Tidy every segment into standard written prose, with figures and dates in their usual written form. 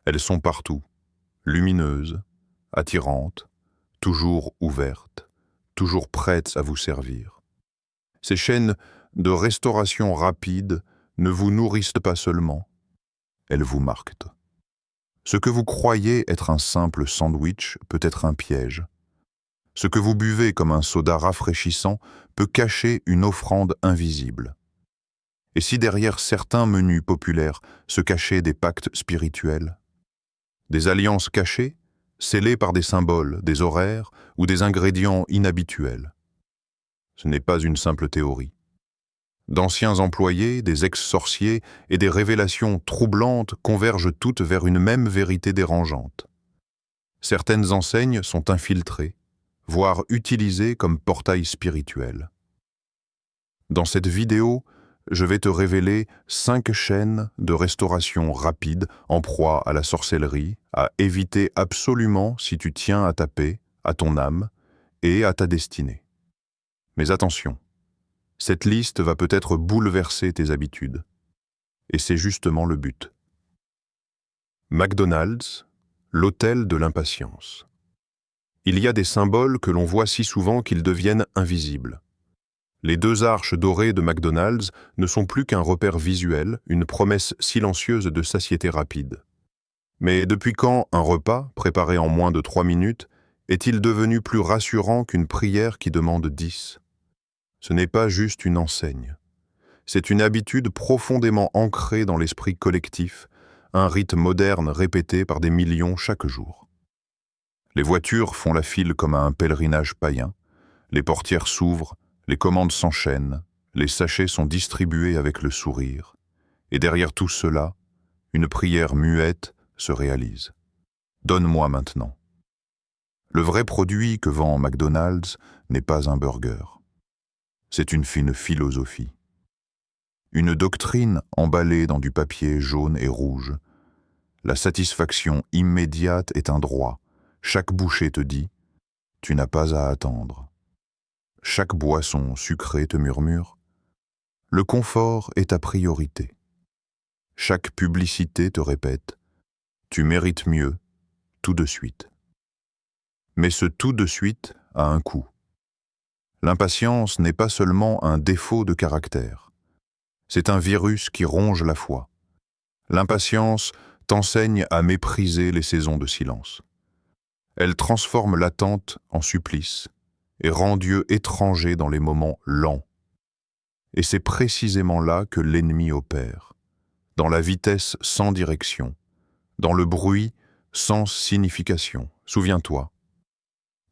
Elles sont partout, lumineuses, attirantes, toujours ouvertes, toujours prêtes à vous servir. Ces chaînes de restauration rapide ne vous nourrissent pas seulement, elles vous marquent. Ce que vous croyez être un simple sandwich peut être un piège. Ce que vous buvez comme un soda rafraîchissant peut cacher une offrande invisible. Et si derrière certains menus populaires se cachaient des pactes spirituels, des alliances cachées, scellées par des symboles, des horaires ou des ingrédients inhabituels? Ce n'est pas une simple théorie. D'anciens employés, des ex-sorciers et des révélations troublantes convergent toutes vers une même vérité dérangeante. Certaines enseignes sont infiltrées, voire utilisées comme portail spirituel. Dans cette vidéo, je vais te révéler 5 chaînes de restauration rapide en proie à la sorcellerie, à éviter absolument si tu tiens à ta paix, à ton âme et à ta destinée. Mais attention, cette liste va peut-être bouleverser tes habitudes. Et c'est justement le but. McDonald's, l'hôtel de l'impatience. Il y a des symboles que l'on voit si souvent qu'ils deviennent invisibles. Les 2 arches dorées de McDonald's ne sont plus qu'un repère visuel, une promesse silencieuse de satiété rapide. Mais depuis quand un repas, préparé en moins de 3 minutes, est-il devenu plus rassurant qu'une prière qui demande 10? Ce n'est pas juste une enseigne. C'est une habitude profondément ancrée dans l'esprit collectif, un rite moderne répété par des millions chaque jour. Les voitures font la file comme à un pèlerinage païen, les portières s'ouvrent, les commandes s'enchaînent, les sachets sont distribués avec le sourire, et derrière tout cela, une prière muette se réalise. Donne-moi maintenant. Le vrai produit que vend McDonald's n'est pas un burger. C'est une fine philosophie. Une doctrine emballée dans du papier jaune et rouge. La satisfaction immédiate est un droit. Chaque bouchée te dit « Tu n'as pas à attendre ». Chaque boisson sucrée te murmure « Le confort est ta priorité ». Chaque publicité te répète « Tu mérites mieux, tout de suite ». Mais ce tout de suite a un coût. L'impatience n'est pas seulement un défaut de caractère. C'est un virus qui ronge la foi. L'impatience t'enseigne à mépriser les saisons de silence. Elle transforme l'attente en supplice et rend Dieu étranger dans les moments lents. Et c'est précisément là que l'ennemi opère, dans la vitesse sans direction, dans le bruit sans signification. Souviens-toi,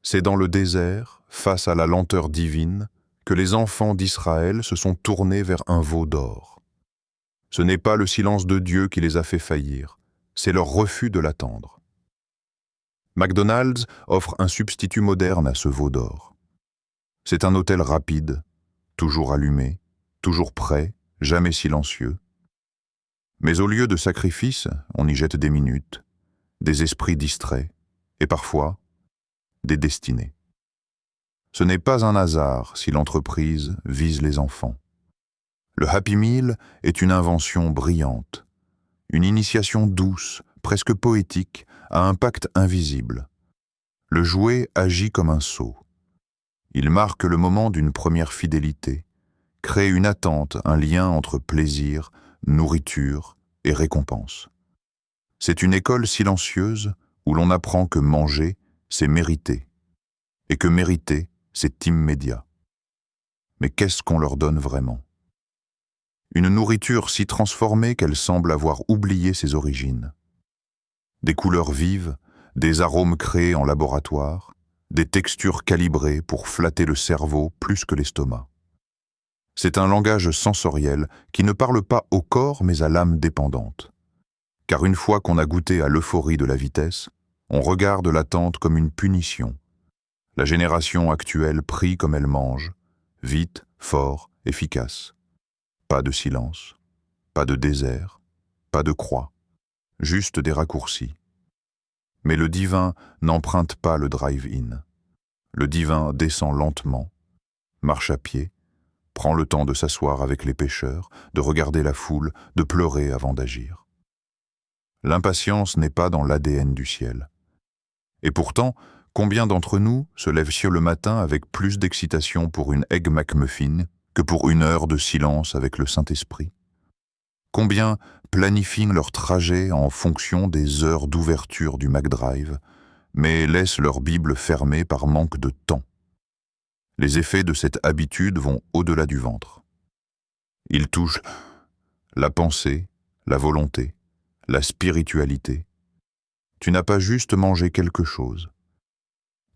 c'est dans le désert, face à la lenteur divine, que les enfants d'Israël se sont tournés vers un veau d'or. Ce n'est pas le silence de Dieu qui les a fait faillir, c'est leur refus de l'attendre. McDonald's offre un substitut moderne à ce veau d'or. C'est un hôtel rapide, toujours allumé, toujours prêt, jamais silencieux. Mais au lieu de sacrifice, on y jette des minutes, des esprits distraits, et parfois, des destinées. Ce n'est pas un hasard si l'entreprise vise les enfants. Le Happy Meal est une invention brillante, une initiation douce, presque poétique, à impact invisible. Le jouet agit comme un sceau. Il marque le moment d'une première fidélité, crée une attente, un lien entre plaisir, nourriture et récompense. C'est une école silencieuse où l'on apprend que manger, c'est mériter, et que mériter, c'est immédiat. Mais qu'est-ce qu'on leur donne vraiment? Une nourriture si transformée qu'elle semble avoir oublié ses origines. Des couleurs vives, des arômes créés en laboratoire, des textures calibrées pour flatter le cerveau plus que l'estomac. C'est un langage sensoriel qui ne parle pas au corps mais à l'âme dépendante. Car une fois qu'on a goûté à l'euphorie de la vitesse, on regarde l'attente comme une punition. La génération actuelle prie comme elle mange, vite, fort, efficace. Pas de silence, pas de désert, pas de croix, juste des raccourcis. Mais le divin n'emprunte pas le drive-in. Le divin descend lentement, marche à pied, prend le temps de s'asseoir avec les pêcheurs, de regarder la foule, de pleurer avant d'agir. L'impatience n'est pas dans l'ADN du ciel. Et pourtant, combien d'entre nous se lèvent le matin avec plus d'excitation pour une Egg McMuffin que pour une heure de silence avec le Saint-Esprit? Combien planifient leur trajet en fonction des heures d'ouverture du McDrive, mais laissent leur Bible fermée par manque de temps? Les effets de cette habitude vont au-delà du ventre. Ils touchent la pensée, la volonté, la spiritualité. Tu n'as pas juste mangé quelque chose.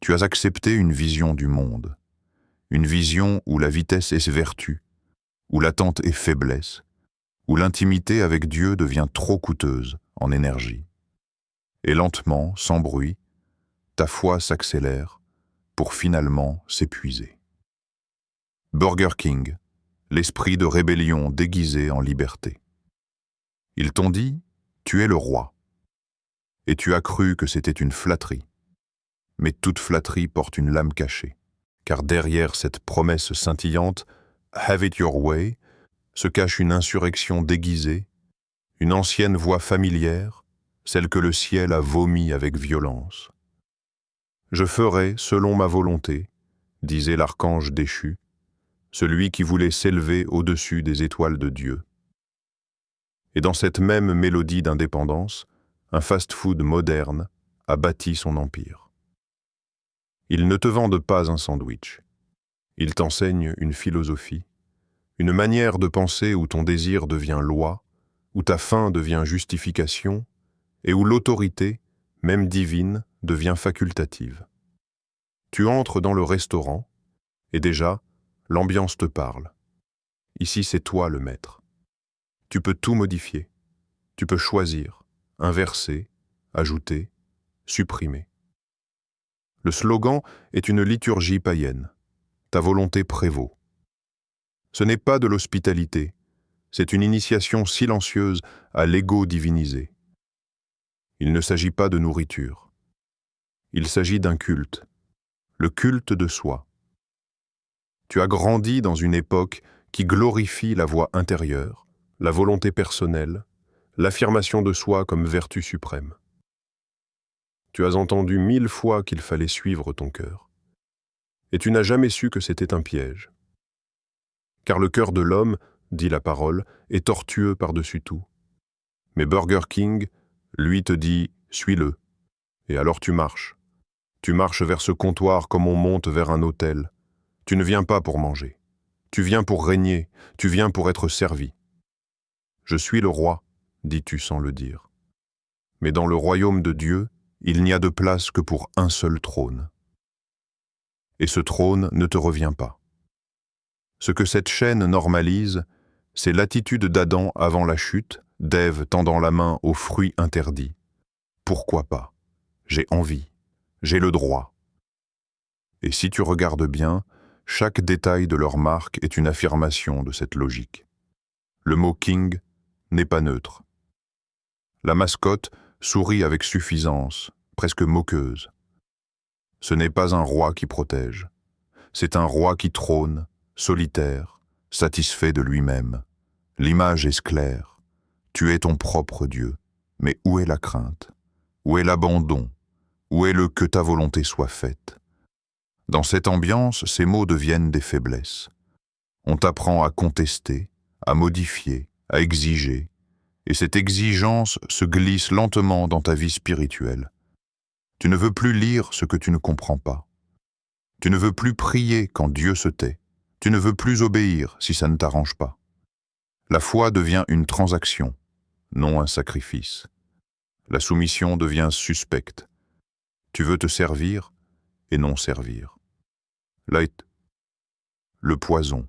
Tu as accepté une vision du monde, une vision où la vitesse est vertu, où l'attente est faiblesse, où l'intimité avec Dieu devient trop coûteuse en énergie. Et lentement, sans bruit, ta foi s'accélère pour finalement s'épuiser. Burger King, l'esprit de rébellion déguisé en liberté. Ils t'ont dit, tu es le roi. Et tu as cru que c'était une flatterie. Mais toute flatterie porte une lame cachée, car derrière cette promesse scintillante, Have it your way, se cache une insurrection déguisée, une ancienne voix familière, celle que le ciel a vomi avec violence. Je ferai selon ma volonté, disait l'archange déchu, celui qui voulait s'élever au-dessus des étoiles de Dieu. Et dans cette même mélodie d'indépendance, un fast-food moderne a bâti son empire. Ils ne te vendent pas un sandwich. Ils t'enseignent une philosophie, une manière de penser où ton désir devient loi, où ta faim devient justification, et où l'autorité, même divine, devient facultative. Tu entres dans le restaurant, et déjà, l'ambiance te parle. Ici, c'est toi le maître. Tu peux tout modifier. Tu peux choisir, inverser, ajouter, supprimer. Le slogan est une liturgie païenne. Ta volonté prévaut. Ce n'est pas de l'hospitalité, c'est une initiation silencieuse à l'ego divinisé. Il ne s'agit pas de nourriture. Il s'agit d'un culte, le culte de soi. Tu as grandi dans une époque qui glorifie la voix intérieure, la volonté personnelle, l'affirmation de soi comme vertu suprême. Tu as entendu 1000 fois qu'il fallait suivre ton cœur. Et tu n'as jamais su que c'était un piège. Car le cœur de l'homme, dit la parole, est tortueux par-dessus tout. Mais Burger King, lui, te dit « suis-le ». Et alors tu marches. Tu marches vers ce comptoir comme on monte vers un autel. Tu ne viens pas pour manger. Tu viens pour régner. Tu viens pour être servi. Je suis le roi, dis-tu sans le dire. Mais dans le royaume de Dieu, il n'y a de place que pour un seul trône. Et ce trône ne te revient pas. Ce que cette chaîne normalise, c'est l'attitude d'Adam avant la chute, d'Ève tendant la main au fruit interdit. Pourquoi pas? J'ai envie, j'ai le droit. Et si tu regardes bien, chaque détail de leur marque est une affirmation de cette logique. Le mot « king » n'est pas neutre. La mascotte sourit avec suffisance, presque moqueuse. Ce n'est pas un roi qui protège, c'est un roi qui trône, solitaire, satisfait de lui-même. L'image est claire. Tu es ton propre Dieu. Mais où est la crainte? Où est l'abandon? Où est le « que ta volonté soit faite » ? Dans cette ambiance, ces mots deviennent des faiblesses. On t'apprend à contester, à modifier, à exiger, et cette exigence se glisse lentement dans ta vie spirituelle. Tu ne veux plus lire ce que tu ne comprends pas. Tu ne veux plus prier quand Dieu se tait. Tu ne veux plus obéir si ça ne t'arrange pas. La foi devient une transaction, non un sacrifice. La soumission devient suspecte. Tu veux te servir et non servir. Light, le poison.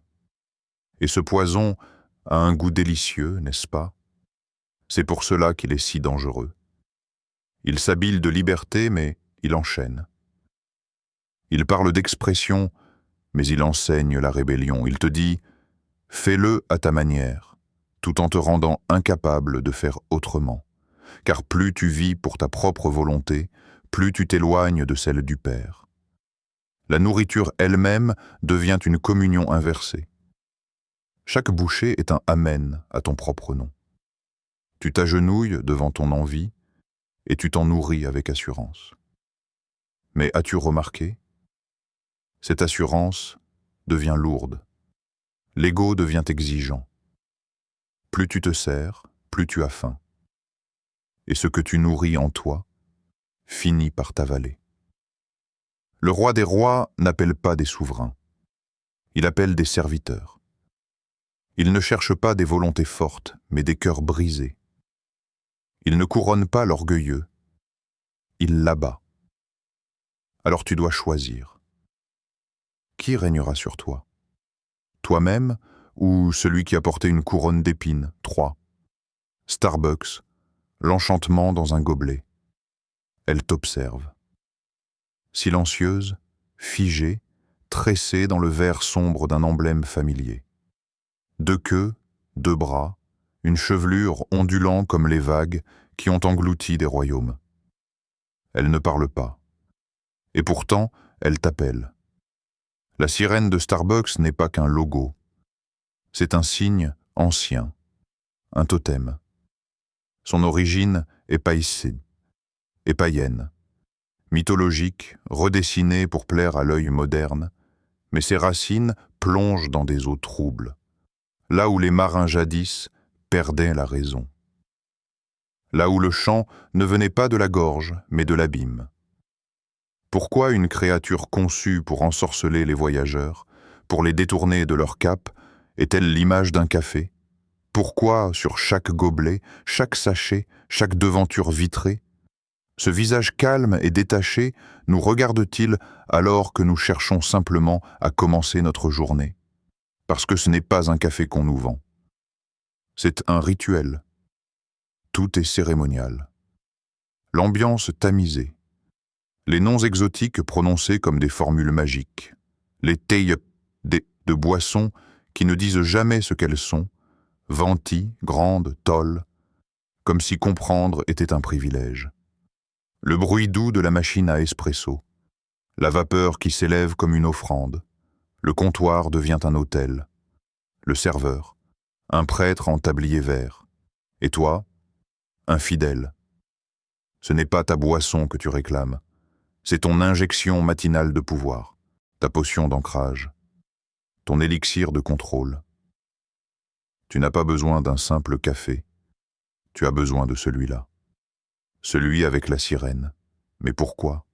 Et ce poison a un goût délicieux, n'est-ce pas? C'est pour cela qu'il est si dangereux. Il s'habille de liberté, mais il enchaîne. Il parle d'expression, mais il enseigne la rébellion. Il te dit « fais-le à ta manière », tout en te rendant incapable de faire autrement. Car plus tu vis pour ta propre volonté, plus tu t'éloignes de celle du Père. La nourriture elle-même devient une communion inversée. Chaque bouchée est un amen à ton propre nom. Tu t'agenouilles devant ton envie et tu t'en nourris avec assurance. Mais as-tu remarqué? Cette assurance devient lourde. L'ego devient exigeant. Plus tu te sers, plus tu as faim. Et ce que tu nourris en toi finit par t'avaler. Le roi des rois n'appelle pas des souverains. Il appelle des serviteurs. Il ne cherche pas des volontés fortes, mais des cœurs brisés. Il ne couronne pas l'orgueilleux, il l'abat. Alors tu dois choisir. Qui régnera sur toi? Toi-même ou celui qui a porté une couronne d'épines? 3. Starbucks, l'enchantement dans un gobelet. Elle t'observe. Silencieuse, figée, tressée dans le vert sombre d'un emblème familier. 2 queues, 2 bras, une chevelure ondulant comme les vagues qui ont englouti des royaumes. Elle ne parle pas. Et pourtant, elle t'appelle. La sirène de Starbucks n'est pas qu'un logo. C'est un signe ancien, un totem. Son origine est païenne, mythologique, redessinée pour plaire à l'œil moderne, mais ses racines plongent dans des eaux troubles, là où les marins jadis perdaient la raison. Là où le chant ne venait pas de la gorge, mais de l'abîme. Pourquoi une créature conçue pour ensorceler les voyageurs, pour les détourner de leur cap, est-elle l'image d'un café? Pourquoi, sur chaque gobelet, chaque sachet, chaque devanture vitrée, ce visage calme et détaché nous regarde-t-il alors que nous cherchons simplement à commencer notre journée? Parce que ce n'est pas un café qu'on nous vend. C'est un rituel. Tout est cérémonial. L'ambiance tamisée. Les noms exotiques prononcés comme des formules magiques. Les tailles de boissons qui ne disent jamais ce qu'elles sont. Venti, grande, tolle. Comme si comprendre était un privilège. Le bruit doux de la machine à espresso. La vapeur qui s'élève comme une offrande. Le comptoir devient un autel. Le serveur. Un prêtre en tablier vert. Et toi, un fidèle. Ce n'est pas ta boisson que tu réclames. C'est ton injection matinale de pouvoir, ta potion d'ancrage, ton élixir de contrôle. Tu n'as pas besoin d'un simple café, tu as besoin de celui-là. Celui avec la sirène. Mais pourquoi?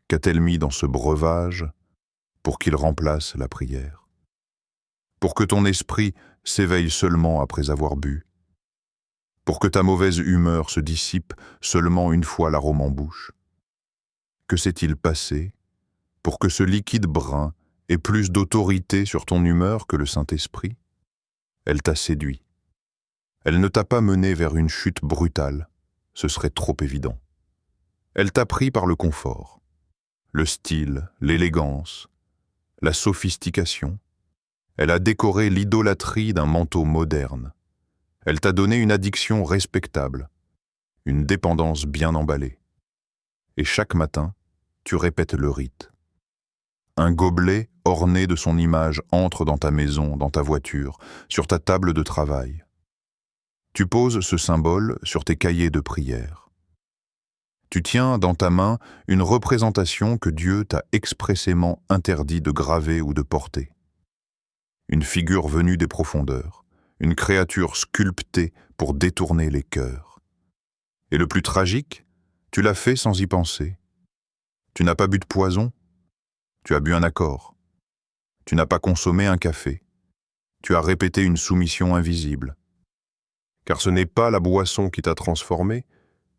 Qu'a-t-elle mis dans ce breuvage pour qu'il remplace la prière? Pour que ton esprit s'éveille seulement après avoir bu? Pour que ta mauvaise humeur se dissipe seulement une fois l'arôme en bouche? Que s'est-il passé pour que ce liquide brun ait plus d'autorité sur ton humeur que le Saint-Esprit? Elle t'a séduit. Elle ne t'a pas mené vers une chute brutale, ce serait trop évident. Elle t'a pris par le confort, le style, l'élégance, la sophistication. Elle a décoré l'idolâtrie d'un manteau moderne. Elle t'a donné une addiction respectable, une dépendance bien emballée. Et chaque matin, tu répètes le rite. Un gobelet orné de son image entre dans ta maison, dans ta voiture, sur ta table de travail. Tu poses ce symbole sur tes cahiers de prière. Tu tiens dans ta main une représentation que Dieu t'a expressément interdit de graver ou de porter. Une figure venue des profondeurs, une créature sculptée pour détourner les cœurs. Et le plus tragique, tu l'as fait sans y penser. Tu n'as pas bu de poison, tu as bu un accord. Tu n'as pas consommé un café, tu as répété une soumission invisible. Car ce n'est pas la boisson qui t'a transformé,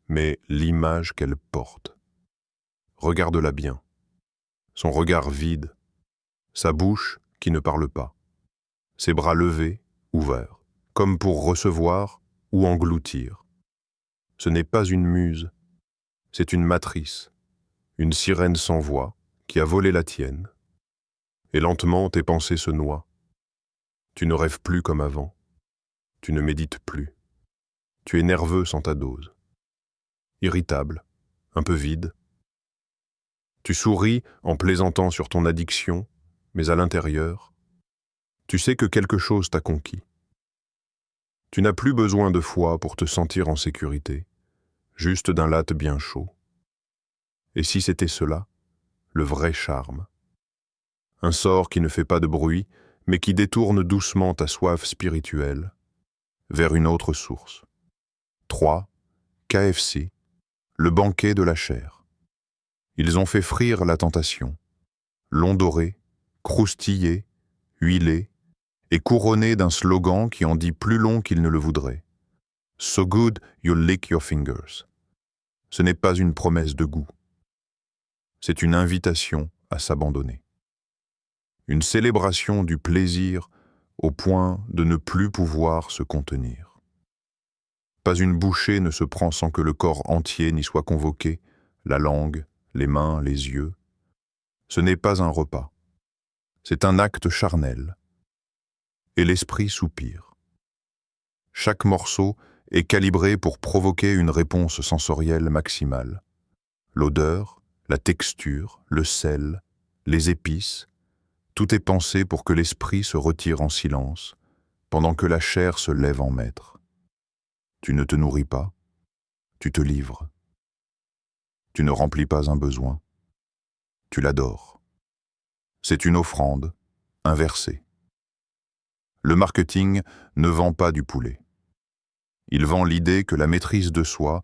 mais l'image qu'elle porte. Regarde-la bien. Son regard vide, sa bouche qui ne parle pas, ses bras levés, ouverts, comme pour recevoir ou engloutir. Ce n'est pas une muse, c'est une matrice, une sirène sans voix qui a volé la tienne. Et lentement, tes pensées se noient. Tu ne rêves plus comme avant. Tu ne médites plus. Tu es nerveux sans ta dose. Irritable, un peu vide. Tu souris en plaisantant sur ton addiction, mais à l'intérieur, tu sais que quelque chose t'a conquis. Tu n'as plus besoin de foi pour te sentir en sécurité, juste d'un latte bien chaud. Et si c'était cela, le vrai charme? Un sort qui ne fait pas de bruit, mais qui détourne doucement ta soif spirituelle vers une autre source. 3. KFC, le banquet de la chair. Ils ont fait frire la tentation, l'ont doré, croustillé, huilé, et couronné d'un slogan qui en dit plus long qu'il ne le voudrait. So good you'll lick your fingers. Ce n'est pas une promesse de goût. C'est une invitation à s'abandonner. Une célébration du plaisir au point de ne plus pouvoir se contenir. Pas une bouchée ne se prend sans que le corps entier n'y soit convoqué, la langue, les mains, les yeux. Ce n'est pas un repas. C'est un acte charnel. Et l'esprit soupire. Chaque morceau est calibré pour provoquer une réponse sensorielle maximale. L'odeur, la texture, le sel, les épices, tout est pensé pour que l'esprit se retire en silence, pendant que la chair se lève en maître. Tu ne te nourris pas, tu te livres. Tu ne remplis pas un besoin, tu l'adores. C'est une offrande, inversée. Le marketing ne vend pas du poulet. Il vend l'idée que la maîtrise de soi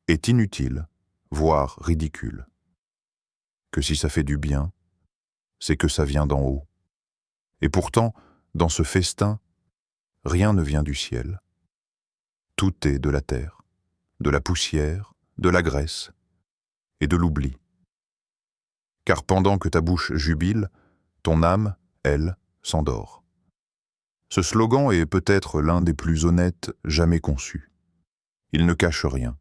est inutile, voire ridicule. Que si ça fait du bien, c'est que ça vient d'en haut. Et pourtant, dans ce festin, rien ne vient du ciel. Tout est de la terre, de la poussière, de la graisse et de l'oubli. Car pendant que ta bouche jubile, ton âme, elle, s'endort. Ce slogan est peut-être l'un des plus honnêtes jamais conçus. Il ne cache rien.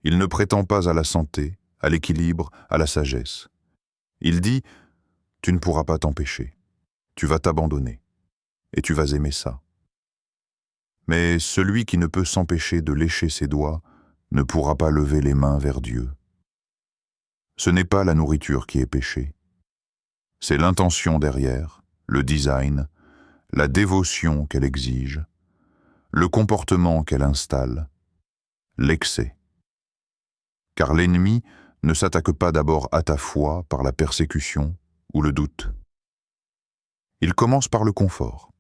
Il ne prétend pas à la santé, à l'équilibre, à la sagesse. Il dit « Tu ne pourras pas t'empêcher. Tu vas t'abandonner. Et tu vas aimer ça. » Mais celui qui ne peut s'empêcher de lécher ses doigts ne pourra pas lever les mains vers Dieu. Ce n'est pas la nourriture qui est péché. C'est l'intention derrière, le design, la dévotion qu'elle exige, le comportement qu'elle installe, l'excès. Car l'ennemi ne s'attaque pas d'abord à ta foi par la persécution ou le doute. Il commence par le confort.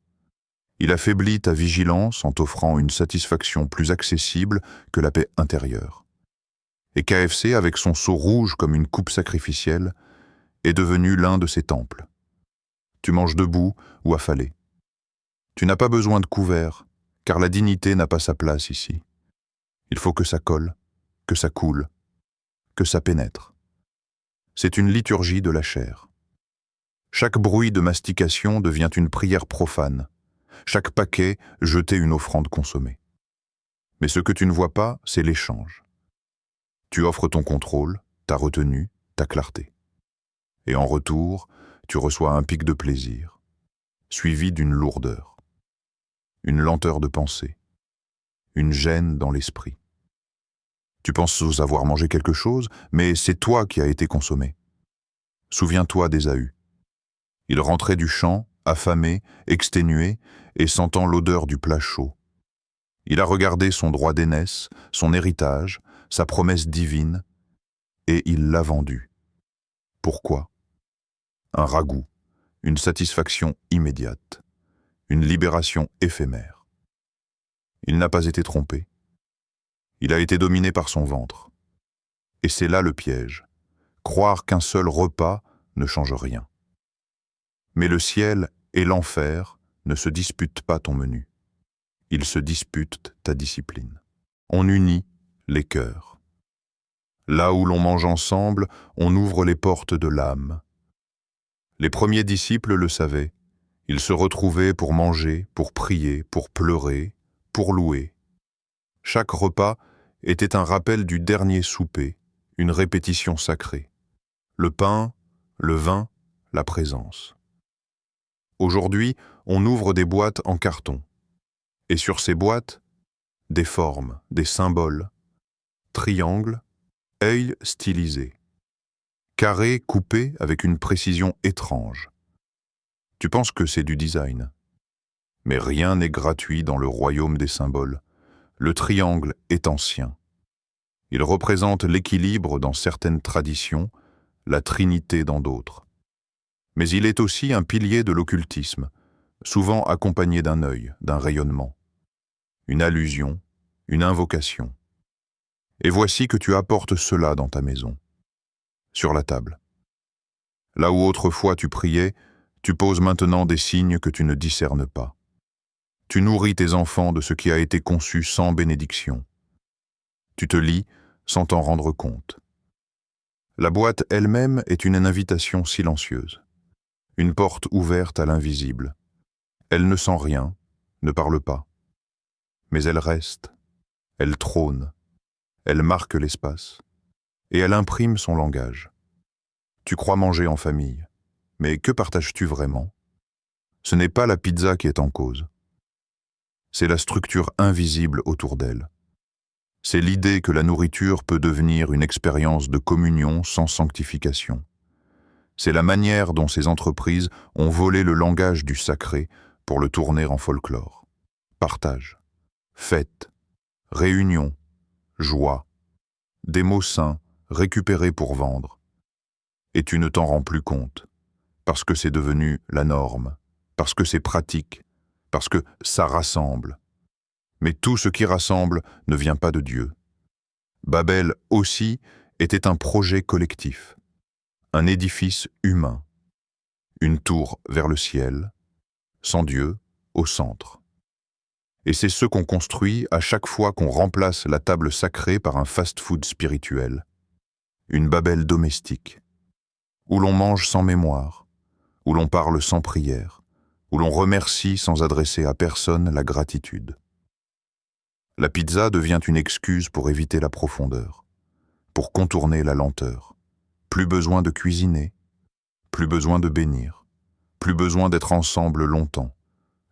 Il affaiblit ta vigilance en t'offrant une satisfaction plus accessible que la paix intérieure. Et KFC, avec son seau rouge comme une coupe sacrificielle, est devenu l'un de ses temples. Tu manges debout ou affalé. Tu n'as pas besoin de couvert, car la dignité n'a pas sa place ici. Il faut que ça colle, que ça coule, que ça pénètre. C'est une liturgie de la chair. Chaque bruit de mastication devient une prière profane. Chaque paquet, jeter une offrande consommée. Mais ce que tu ne vois pas, c'est l'échange. Tu offres ton contrôle, ta retenue, ta clarté. Et en retour, tu reçois un pic de plaisir, suivi d'une lourdeur, une lenteur de pensée, une gêne dans l'esprit. Tu penses avoir mangé quelque chose, mais c'est toi qui as été consommé. Souviens-toi d'Ésaü. Il rentrait du champ, affamé, exténué, et sentant l'odeur du plat chaud. Il a regardé son droit d'aînesse, son héritage, sa promesse divine, et il l'a vendu. Pourquoi? Un ragoût, une satisfaction immédiate, une libération éphémère. Il n'a pas été trompé. Il a été dominé par son ventre. Et c'est là le piège. Croire qu'un seul repas ne change rien. Mais le ciel et l'enfer ne se disputent pas ton menu. Ils se disputent ta discipline. On unit les cœurs. Là où l'on mange ensemble, on ouvre les portes de l'âme. Les premiers disciples le savaient. Ils se retrouvaient pour manger, pour prier, pour pleurer, pour louer. Chaque repas était un rappel du dernier souper, une répétition sacrée. Le pain, le vin, la présence. Aujourd'hui, on ouvre des boîtes en carton. Et sur ces boîtes, des formes, des symboles. Triangle, œil stylisé. Carré coupé avec une précision étrange. Tu penses que c'est du design. Mais rien n'est gratuit dans le royaume des symboles. Le triangle est ancien. Il représente l'équilibre dans certaines traditions, la trinité dans d'autres. Mais il est aussi un pilier de l'occultisme, souvent accompagné d'un œil, d'un rayonnement, une allusion, une invocation. Et voici que tu apportes cela dans ta maison, sur la table. Là où autrefois tu priais, tu poses maintenant des signes que tu ne discernes pas. Tu nourris tes enfants de ce qui a été conçu sans bénédiction. Tu te lis sans t'en rendre compte. La boîte elle-même est une invitation silencieuse, une porte ouverte à l'invisible. Elle ne sent rien, ne parle pas. Mais elle reste, elle trône, elle marque l'espace, et elle imprime son langage. Tu crois manger en famille, mais que partages-tu vraiment? Ce n'est pas la pizza qui est en cause. C'est la structure invisible autour d'elle. C'est l'idée que la nourriture peut devenir une expérience de communion sans sanctification. C'est la manière dont ces entreprises ont volé le langage du sacré pour le tourner en folklore. Partage, fête, réunion, joie, des mots saints récupérés pour vendre. Et tu ne t'en rends plus compte, parce que c'est devenu la norme, parce que c'est pratique, parce que ça rassemble. Mais tout ce qui rassemble ne vient pas de Dieu. Babel aussi était un projet collectif, un édifice humain, une tour vers le ciel, sans Dieu au centre. Et c'est ce qu'on construit à chaque fois qu'on remplace la table sacrée par un fast-food spirituel, une Babel domestique, où l'on mange sans mémoire, où l'on parle sans prière, où l'on remercie sans adresser à personne la gratitude. La pizza devient une excuse pour éviter la profondeur, pour contourner la lenteur. Plus besoin de cuisiner, plus besoin de bénir, plus besoin d'être ensemble longtemps,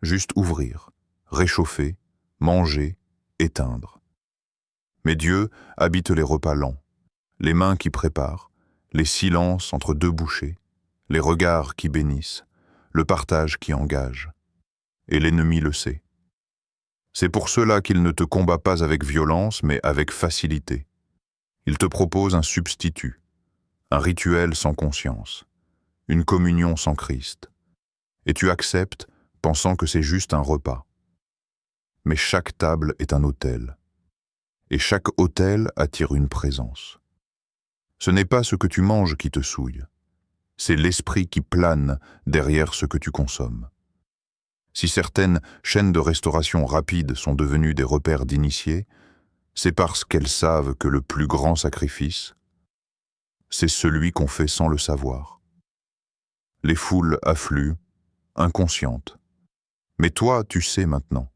juste ouvrir, réchauffer, manger, éteindre. Mais Dieu habite les repas lents, les mains qui préparent, les silences entre deux bouchées, les regards qui bénissent, le partage qui engage. Et l'ennemi le sait. C'est pour cela qu'il ne te combat pas avec violence, mais avec facilité. Il te propose un substitut, un rituel sans conscience, une communion sans Christ. Et tu acceptes, pensant que c'est juste un repas. Mais chaque table est un autel. Et chaque autel attire une présence. Ce n'est pas ce que tu manges qui te souille. C'est l'esprit qui plane derrière ce que tu consommes. Si certaines chaînes de restauration rapide sont devenues des repères d'initiés, c'est parce qu'elles savent que le plus grand sacrifice, c'est celui qu'on fait sans le savoir. Les foules affluent, inconscientes. Mais toi, tu sais maintenant.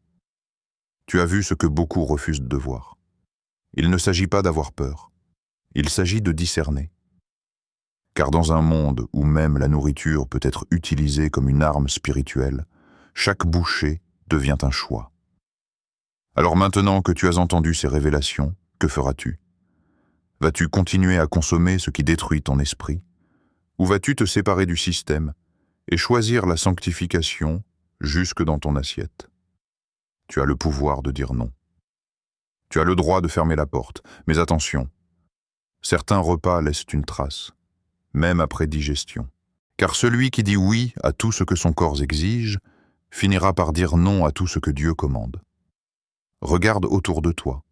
Tu as vu ce que beaucoup refusent de voir. Il ne s'agit pas d'avoir peur. Il s'agit de discerner. Car dans un monde où même la nourriture peut être utilisée comme une arme spirituelle, chaque bouchée devient un choix. Alors maintenant que tu as entendu ces révélations, que feras-tu? Vas-tu continuer à consommer ce qui détruit ton esprit? Ou vas-tu te séparer du système et choisir la sanctification jusque dans ton assiette? Tu as le pouvoir de dire non. Tu as le droit de fermer la porte, mais attention, certains repas laissent une trace, même après digestion. Car celui qui dit oui à tout ce que son corps exige, finira par dire non à tout ce que Dieu commande. Regarde autour de toi.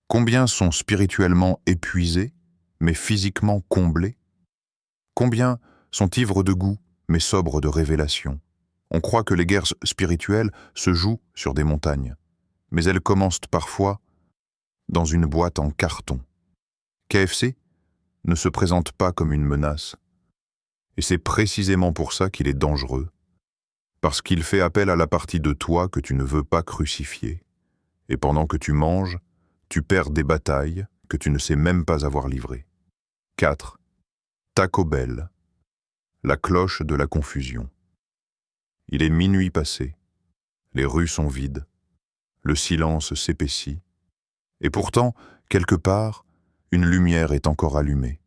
Combien sont spirituellement épuisés, mais physiquement comblés? Combien sont ivres de goût, mais sobres de révélation? On croit que les guerres spirituelles se jouent sur des montagnes, mais elles commencent parfois dans une boîte en carton. KFC ne se présente pas comme une menace, et c'est précisément pour ça qu'il est dangereux, parce qu'il fait appel à la partie de toi que tu ne veux pas crucifier. Et pendant que tu manges, tu perds des batailles que tu ne sais même pas avoir livrées. 4. Taco Bell, la cloche de la confusion. Il est minuit passé, les rues sont vides, le silence s'épaissit, et pourtant, quelque part, une lumière est encore allumée.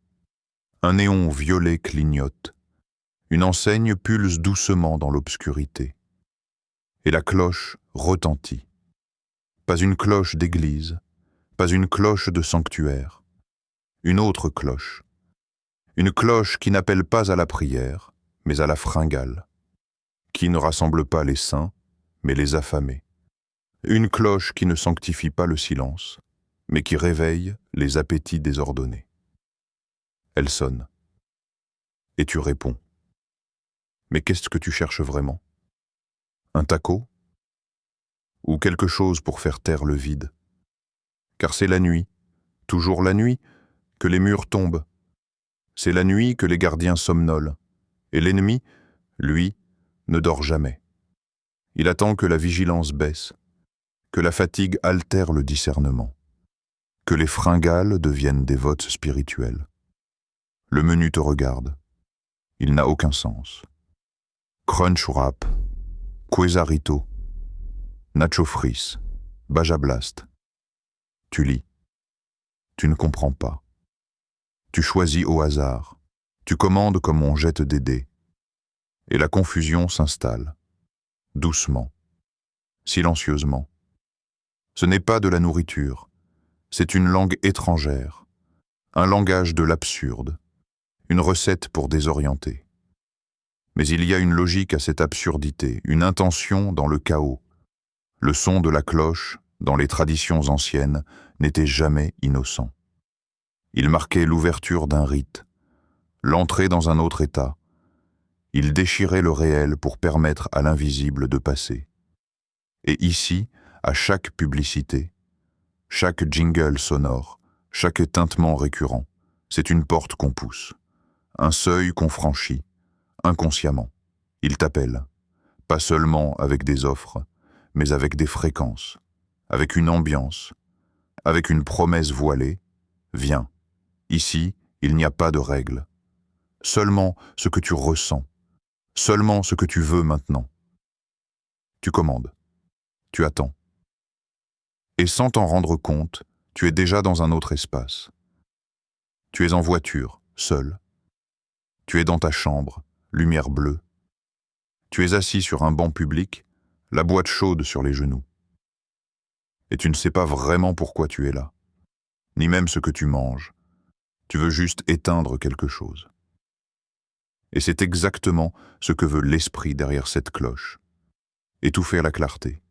Un néon violet clignote, une enseigne pulse doucement dans l'obscurité. Et la cloche retentit. Pas une cloche d'église, pas une cloche de sanctuaire. Une autre cloche. Une cloche qui n'appelle pas à la prière, mais à la fringale. Qui ne rassemble pas les saints, mais les affamés. Une cloche qui ne sanctifie pas le silence, mais qui réveille les appétits désordonnés. Elle sonne. Et tu réponds. Mais qu'est-ce que tu cherches vraiment? Un taco? Ou quelque chose pour faire taire le vide? Car c'est la nuit, toujours la nuit, que les murs tombent. C'est la nuit que les gardiens somnolent. Et l'ennemi, lui, ne dort jamais. Il attend que la vigilance baisse, que la fatigue altère le discernement, que les fringales deviennent des votes spirituels. Le menu te regarde. Il n'a aucun sens. Crunch Wrap, Quesarito, Nacho Fries, Baja Blast. Tu lis. Tu ne comprends pas. Tu choisis au hasard. Tu commandes comme on jette des dés. Et la confusion s'installe. Doucement. Silencieusement. Ce n'est pas de la nourriture. C'est une langue étrangère. Un langage de l'absurde. Une recette pour désorienter. Mais il y a une logique à cette absurdité, une intention dans le chaos. Le son de la cloche, dans les traditions anciennes, n'était jamais innocent. Il marquait l'ouverture d'un rite, l'entrée dans un autre état. Il déchirait le réel pour permettre à l'invisible de passer. Et ici, à chaque publicité, chaque jingle sonore, chaque tintement récurrent, c'est une porte qu'on pousse, un seuil qu'on franchit, inconsciemment. Il t'appelle, pas seulement avec des offres, mais avec des fréquences, avec une ambiance, avec une promesse voilée. Viens, ici, il n'y a pas de règles. Seulement ce que tu ressens, seulement ce que tu veux maintenant. Tu commandes, tu attends. Et sans t'en rendre compte, tu es déjà dans un autre espace. Tu es en voiture, seul. Tu es dans ta chambre, lumière bleue. Tu es assis sur un banc public, la boîte chaude sur les genoux. Et tu ne sais pas vraiment pourquoi tu es là, ni même ce que tu manges. Tu veux juste éteindre quelque chose. Et c'est exactement ce que veut l'esprit derrière cette cloche. Étouffer la clarté.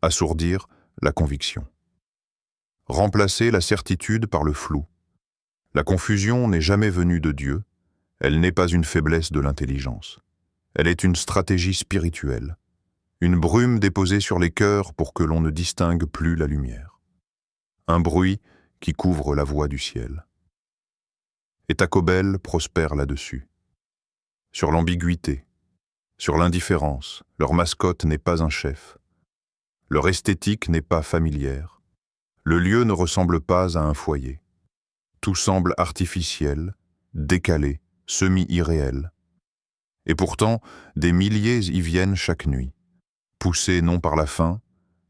Assourdir la conviction. Remplacer la certitude par le flou. La confusion n'est jamais venue de Dieu, elle n'est pas une faiblesse de l'intelligence. Elle est une stratégie spirituelle, une brume déposée sur les cœurs pour que l'on ne distingue plus la lumière. Un bruit qui couvre la voie du ciel. Et Taco Bell prospère là-dessus. Sur l'ambiguïté, sur l'indifférence, leur mascotte n'est pas un chef. Leur esthétique n'est pas familière. Le lieu ne ressemble pas à un foyer. Tout semble artificiel, décalé, semi-irréel. Et pourtant, des milliers y viennent chaque nuit, poussés non par la faim,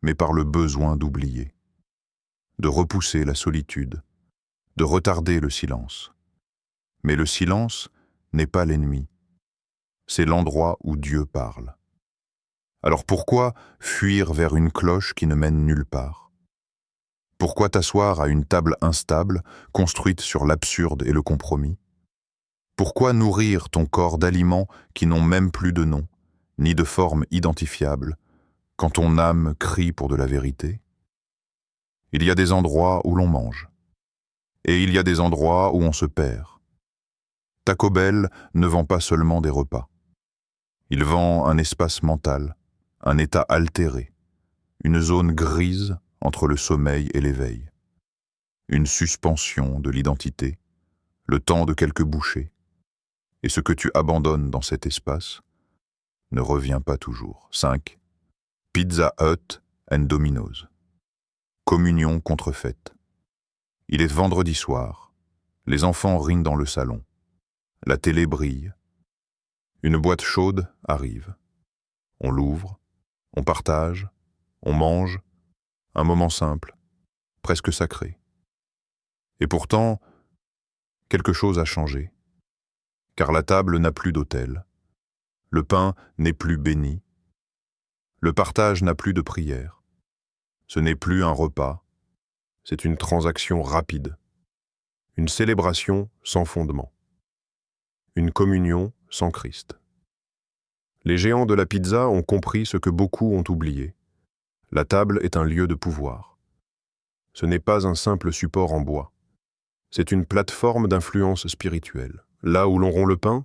mais par le besoin d'oublier, de repousser la solitude, de retarder le silence. Mais le silence n'est pas l'ennemi, c'est l'endroit où Dieu parle. Alors pourquoi fuir vers une cloche qui ne mène nulle part? Pourquoi t'asseoir à une table instable, construite sur l'absurde et le compromis? Pourquoi nourrir ton corps d'aliments qui n'ont même plus de nom, ni de forme identifiable, quand ton âme crie pour de la vérité? Il y a des endroits où l'on mange, et il y a des endroits où on se perd. Taco Bell ne vend pas seulement des repas. Il vend un espace mental, un état altéré, une zone grise entre le sommeil et l'éveil, une suspension de l'identité, le temps de quelques bouchées, et ce que tu abandonnes dans cet espace ne revient pas toujours. 5. Pizza Hut and Domino's. Communion contrefaite. Il est vendredi soir. Les enfants rinent dans le salon. La télé brille. Une boîte chaude arrive. On l'ouvre, on partage, on mange. Un moment simple, presque sacré. Et pourtant, quelque chose a changé. Car la table n'a plus d'autel. Le pain n'est plus béni. Le partage n'a plus de prière. Ce n'est plus un repas, c'est une transaction rapide. Une célébration sans fondement. Une communion sans Christ. Les géants de la pizza ont compris ce que beaucoup ont oublié. La table est un lieu de pouvoir. Ce n'est pas un simple support en bois. C'est une plateforme d'influence spirituelle. Là où l'on rompt le pain,